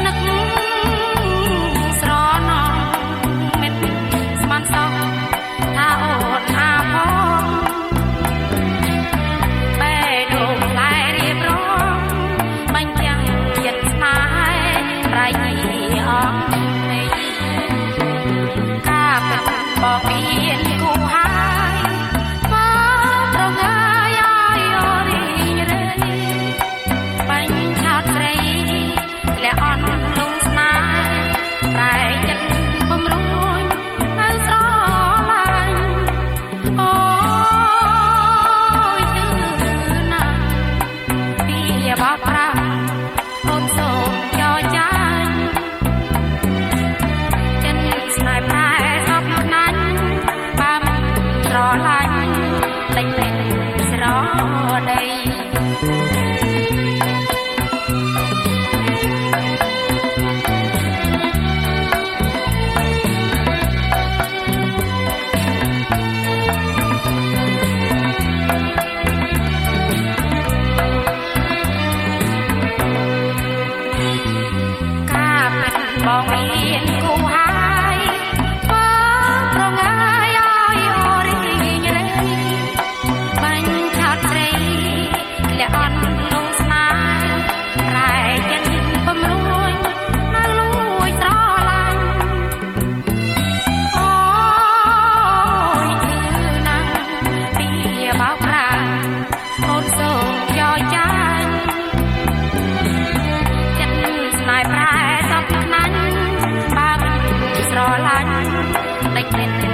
នឹកស្រណំមិនស្មានសោះថាអូនអាផងបែដូងផ្លែរៀបរងបាញ់ទាំងចិត្តស្នេហ៍ប្រៃអងនេះការពិតបបៀនគូហើយមកប្រងាយឲ្យអូរីរេបាញ់ឆោតស្រីលះអន់លងស្នេហ៍ប្រែចិត្តបំរួញនៅស្រឡាញ់អូយយឺណាស់ពីបោកប្រាស់អូនសូមចោចាញ់ចិនស្នេហ៍ប្រែសពណាញ់បើមិនស្រឡាញ់តែពេញស្រដីបងមានគូហើយមកប្រងាយឲ្យអូរីងរេបាញ់ឆោតស្រីលះអន់លងស្នេហ៍ប្រែចិត្តបំរួញនៅលួចស្រឡាញ់អូយយឺណាស់ពីបោកប្រាស់អូនសូមចោចាញ់ចិត្តស្នេហ៍ប្រែសពណាញ់បើមិនស្រឡាញ់តែ